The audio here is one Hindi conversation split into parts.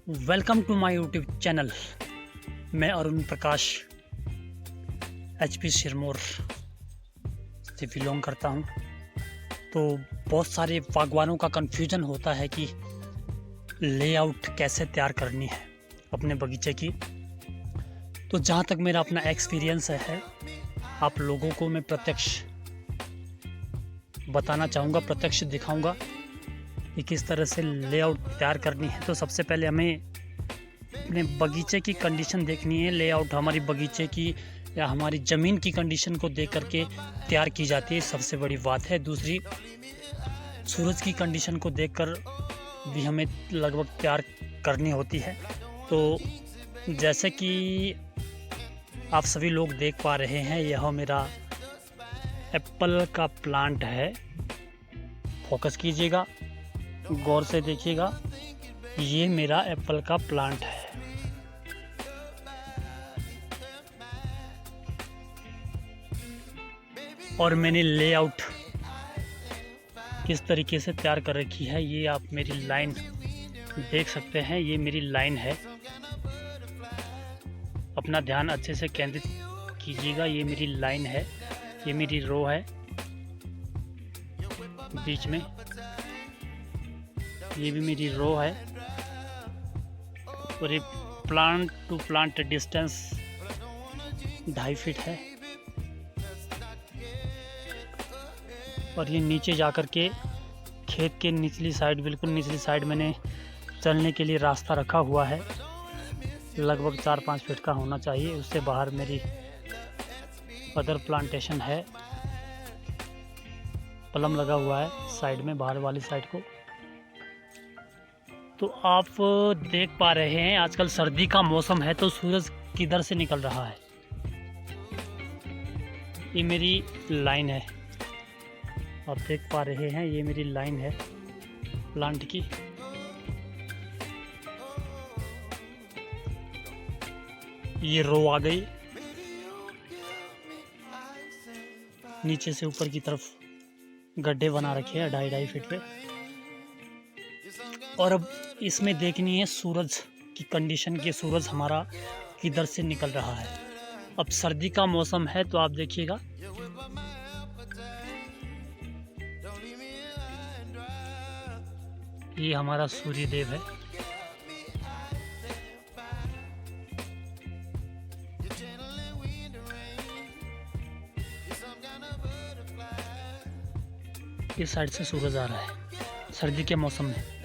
Welcome to my YouTube channel. मैं अरुण प्रकाश HP सिरमौर से बिलोंग करता हूँ। तो बहुत सारे बागवानों का कन्फ्यूजन होता है कि लेआउट कैसे तैयार करनी है अपने बगीचे की। तो जहाँ तक मेरा अपना एक्सपीरियंस है, आप लोगों को मैं प्रत्यक्ष बताना चाहूँगा, प्रत्यक्ष दिखाऊँगा कि किस तरह से लेआउट तैयार करनी है। तो सबसे पहले हमें अपने बगीचे की कंडीशन देखनी है। लेआउट हमारी बगीचे की या हमारी ज़मीन की कंडीशन को देख करके तैयार की जाती है, सबसे बड़ी बात है। दूसरी, सूरज की कंडीशन को देखकर भी हमें लगभग तैयार करनी होती है। तो जैसे कि आप सभी लोग देख पा रहे हैं, यह मेरा एप्पल का प्लांट है। फोकस कीजिएगा, गौर से देखिएगा, ये मेरा एप्पल का प्लांट है। और मैंने लेआउट किस तरीके से तैयार कर रखी है, ये आप मेरी लाइन देख सकते हैं। ये मेरी लाइन है, अपना ध्यान अच्छे से केंद्रित कीजिएगा। ये मेरी लाइन है, ये मेरी रो है बीच में, ये भी मेरी रो है। और ये plant to plant distance 2.5 feet है। और ये नीचे जाकर के खेत के निचली साइड, बिल्कुल निचली साइड, मैंने चलने के लिए रास्ता रखा हुआ है। लगभग 4-5 फीट का होना चाहिए। उससे बाहर मेरी अदर प्लांटेशन है, पलम लगा हुआ है साइड में, बाहर वाली साइड को। तो आप देख पा रहे हैं, आजकल सर्दी का मौसम है, तो सूरज किधर से निकल रहा है। ये मेरी लाइन है, आप देख पा रहे हैं, ये मेरी लाइन है प्लांट की। ये रो आ गई, नीचे से ऊपर की तरफ गड्ढे बना रखे हैं 2.5 फीट पे। और अब इसमें देखनी है सूरज की कंडीशन, कि सूरज हमारा किधर से निकल रहा है। अब सर्दी का मौसम है, तो आप देखिएगा, ये हमारा सूर्य देव है। इस साइड से सूरज आ रहा है सर्दी के मौसम में।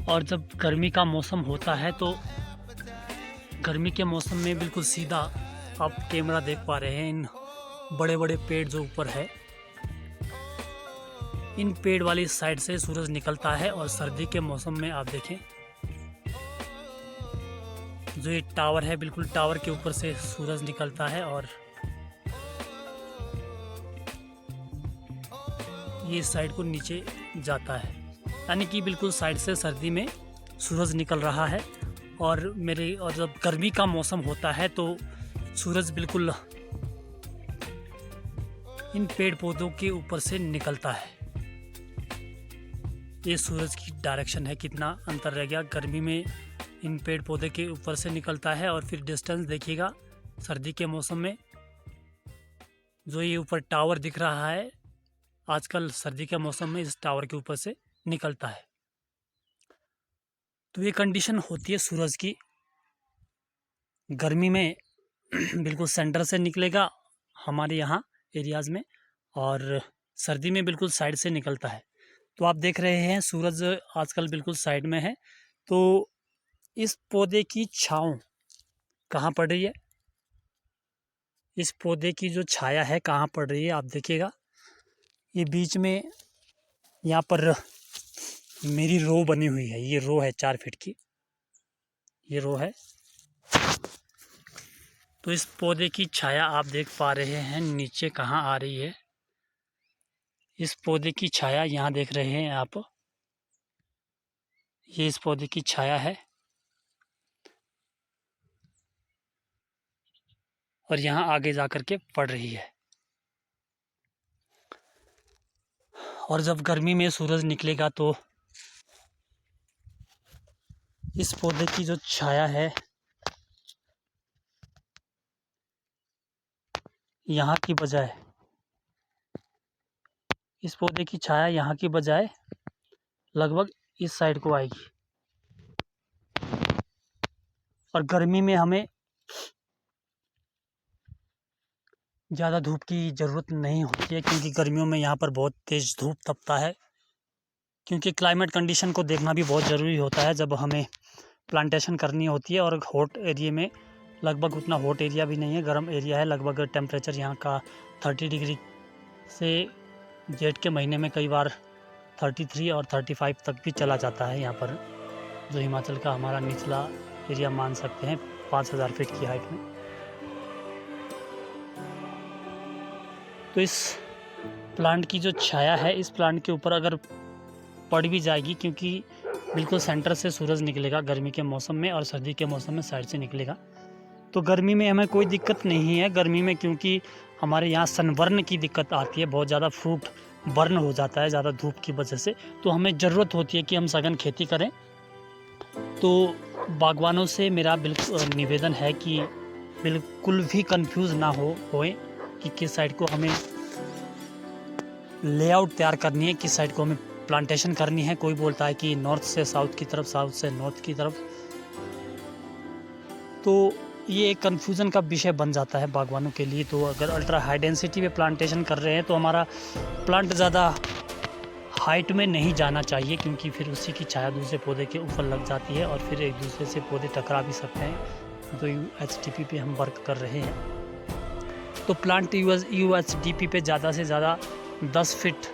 और जब गर्मी का मौसम होता है, तो गर्मी के मौसम में बिल्कुल सीधा आप कैमरा देख पा रहे हैं, इन बड़े बड़े पेड़ जो ऊपर है, इन पेड़ वाली साइड से सूरज निकलता है। और सर्दी के मौसम में आप देखें, जो ये टावर है, बिल्कुल टावर के ऊपर से सूरज निकलता है और ये साइड को नीचे जाता है। यानी कि बिल्कुल साइड से सर्दी में सूरज निकल रहा है। और जब गर्मी का मौसम होता है, तो सूरज बिल्कुल इन पेड़ पौधों के ऊपर से निकलता है। ये सूरज की डायरेक्शन है, कितना अंतर रह गया। गर्मी में इन पेड़ पौधे के ऊपर से निकलता है। और फिर डिस्टेंस देखिएगा, सर्दी के मौसम में जो ये ऊपर टावर दिख रहा है, आजकल सर्दी के मौसम में इस टावर के ऊपर से निकलता है। तो ये कंडीशन होती है सूरज की। गर्मी में बिल्कुल सेंटर से निकलेगा हमारे यहाँ एरियाज़ में, और सर्दी में बिल्कुल साइड से निकलता है। तो आप देख रहे हैं, सूरज आजकल बिल्कुल साइड में है। तो इस पौधे की छाँव कहाँ पड़ रही है, इस पौधे की जो छाया है कहाँ पड़ रही है, आप देखिएगा। ये बीच में यहाँ पर मेरी रो बनी हुई है, ये रो है 4 फीट की, ये रो है। तो इस पौधे की छाया आप देख पा रहे हैं नीचे कहाँ आ रही है। इस पौधे की छाया यहाँ देख रहे हैं आप, ये इस पौधे की छाया है। और यहाँ आगे जा कर के पड़ रही है। और जब गर्मी में सूरज निकलेगा, तो इस पौधे की जो छाया है यहाँ की बजाय, इस पौधे की छाया यहाँ की बजाय लगभग इस साइड को आएगी। और गर्मी में हमें ज़्यादा धूप की ज़रूरत नहीं होती है, क्योंकि गर्मियों में यहाँ पर बहुत तेज़ धूप तपता है। क्योंकि क्लाइमेट कंडीशन को देखना भी बहुत ज़रूरी होता है जब हमें प्लांटेशन करनी होती है। और हॉट एरिया में लगभग उतना हॉट एरिया भी नहीं है, गर्म एरिया है। लगभग टेम्परेचर यहाँ का 30 डिग्री से जेठ के महीने में कई बार 33 और 35 तक भी चला जाता है। यहाँ पर जो हिमाचल का हमारा निचला एरिया मान सकते हैं 5000 फीट की हाइट में। तो इस प्लांट की जो छाया है इस प्लांट के ऊपर अगर पड़ भी जाएगी, क्योंकि बिल्कुल सेंटर से सूरज निकलेगा गर्मी के मौसम में, और सर्दी के मौसम में साइड से निकलेगा, तो गर्मी में हमें कोई दिक्कत नहीं है। गर्मी में क्योंकि हमारे यहाँ सनबर्न की दिक्कत आती है, बहुत ज़्यादा फ्रूट बर्न हो जाता है ज़्यादा धूप की वजह से, तो हमें ज़रूरत होती है कि हम सघन खेती करें। तो बागवानों से मेरा बिल्कुल निवेदन है कि बिल्कुल भी कंफ्यूज ना होए कि किस साइड को हमें लेआउट तैयार करनी है, किस साइड को हमें प्लांटेशन करनी है। कोई बोलता है कि नॉर्थ से साउथ की तरफ, साउथ से नॉर्थ की तरफ, तो ये एक कन्फ्यूज़न का विषय बन जाता है बागवानों के लिए। तो अगर अल्ट्रा हाई डेंसिटी पे प्लांटेशन कर रहे हैं तो हमारा प्लांट ज़्यादा हाइट में नहीं जाना चाहिए, क्योंकि फिर उसी की छाया दूसरे पौधे के ऊपर लग जाती है और फिर एक दूसरे से पौधे टकरा भी सकते हैं। तो UHDP पे हम वर्क कर रहे हैं, तो प्लांट UHDP पे ज़्यादा से ज़्यादा 10 फीट,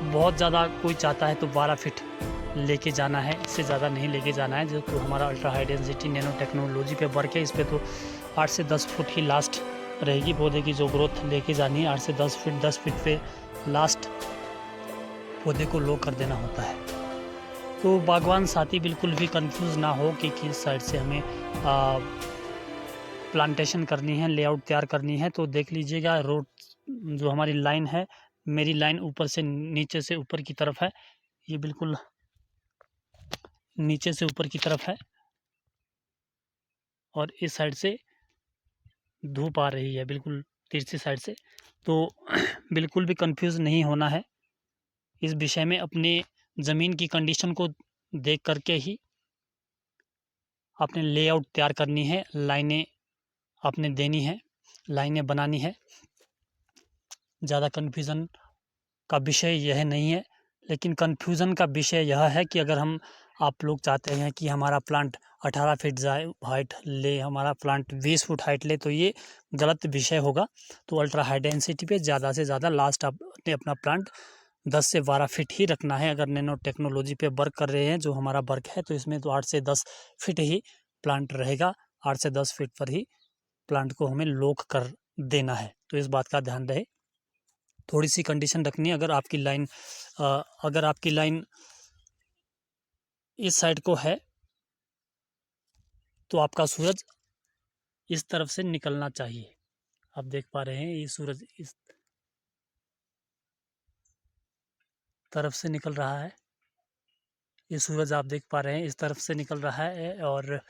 बहुत ज़्यादा कोई चाहता है तो 12 फीट लेके जाना है, इससे ज़्यादा नहीं लेके जाना है। जो तो हमारा ultra high density nano technology पे वर्क है, इस पर तो 8 से 10 फुट ही लास्ट रहेगी पौधे की जो ग्रोथ लेके जानी है। 8 से 10 फीट पे लास्ट पौधे को लो कर देना होता है। तो बागवान साथी बिल्कुल भी कंफ्यूज ना हो कि किस साइड से हमें प्लांटेशन करनी है, लेआउट तैयार करनी है। तो देख लीजिएगा, रोड जो हमारी लाइन है, मेरी लाइन ऊपर से नीचे से ऊपर की तरफ है, ये बिल्कुल नीचे से ऊपर की तरफ है, और इस साइड से धूप आ रही है बिल्कुल तिरछी साइड से। तो बिल्कुल भी कंफ्यूज नहीं होना है इस विषय में। अपने ज़मीन की कंडीशन को देख करके ही आपने लेआउट तैयार करनी है, लाइनें आपने देनी है, लाइनें बनानी है। ज़्यादा कन्फ्यूज़न का विषय यह नहीं है, लेकिन कन्फ्यूज़न का विषय यह है कि अगर आप लोग चाहते हैं कि हमारा प्लांट 18 फीट जाए हाइट ले, हमारा प्लांट 20 फुट हाइट ले, तो ये गलत विषय होगा। तो अल्ट्रा हाई डेंसिटी पे ज़्यादा से ज़्यादा लास्ट आपने अपना प्लांट 10 से 12 फीट ही रखना है। अगर नैनो टेक्नोलॉजी पे वर्क कर रहे हैं जो हमारा वर्क है, तो इसमें तो 8 से 10 फीट ही प्लांट रहेगा। 8 से 10 फीट पर ही प्लांट को हमें लॉक कर देना है, तो इस बात का ध्यान रहे। थोड़ी सी कंडीशन रखनी है। अगर आपकी लाइन इस साइड को है तो आपका सूरज इस तरफ से निकलना चाहिए। आप देख पा रहे हैं ये सूरज इस तरफ से निकल रहा है, ये सूरज आप देख पा रहे हैं इस तरफ से निकल रहा है, और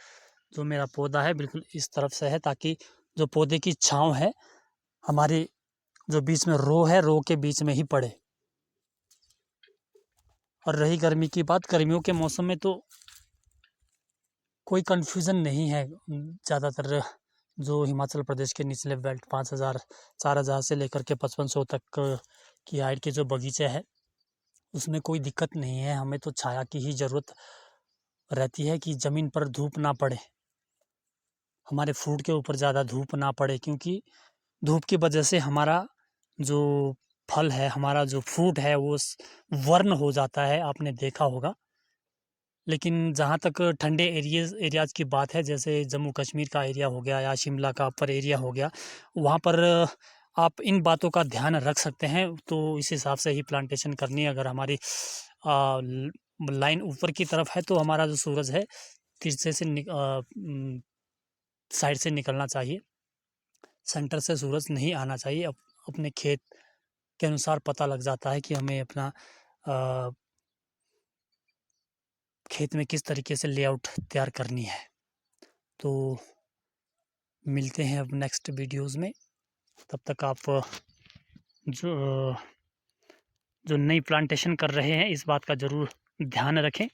जो मेरा पौधा है बिल्कुल इस तरफ से है, ताकि जो पौधे की छांव है हमारी जो बीच में रो है, रो के बीच में ही पड़े। और रही गर्मी की बात, गर्मियों के मौसम में तो कोई कन्फ्यूज़न नहीं है। ज़्यादातर जो हिमाचल प्रदेश के निचले बेल्ट 5000 4000 से लेकर के 5500 तक की हाइट के जो बगीचे हैं उसमें कोई दिक्कत नहीं है। हमें तो छाया की ही ज़रूरत रहती है कि ज़मीन पर धूप ना पड़े, हमारे फ्रूट के ऊपर ज़्यादा धूप ना पड़े, क्योंकि धूप की वजह से हमारा जो फल है, हमारा जो फ्रूट है वो वर्न हो जाता है, आपने देखा होगा। लेकिन जहाँ तक ठंडे एरियाज़ की बात है, जैसे जम्मू कश्मीर का एरिया हो गया या शिमला का अपर एरिया हो गया, वहाँ पर आप इन बातों का ध्यान रख सकते हैं। तो इस हिसाब से ही प्लांटेशन करनी है। अगर हमारी लाइन ऊपर की तरफ है तो हमारा जो सूरज है तिरछे से साइड से निकलना चाहिए, सेंटर से सूरज नहीं आना चाहिए। अपने खेत के अनुसार पता लग जाता है कि हमें अपना खेत में किस तरीके से लेआउट तैयार करनी है। तो मिलते हैं अब नेक्स्ट वीडियोज़ में। तब तक आप जो नई प्लांटेशन कर रहे हैं इस बात का ज़रूर ध्यान रखें।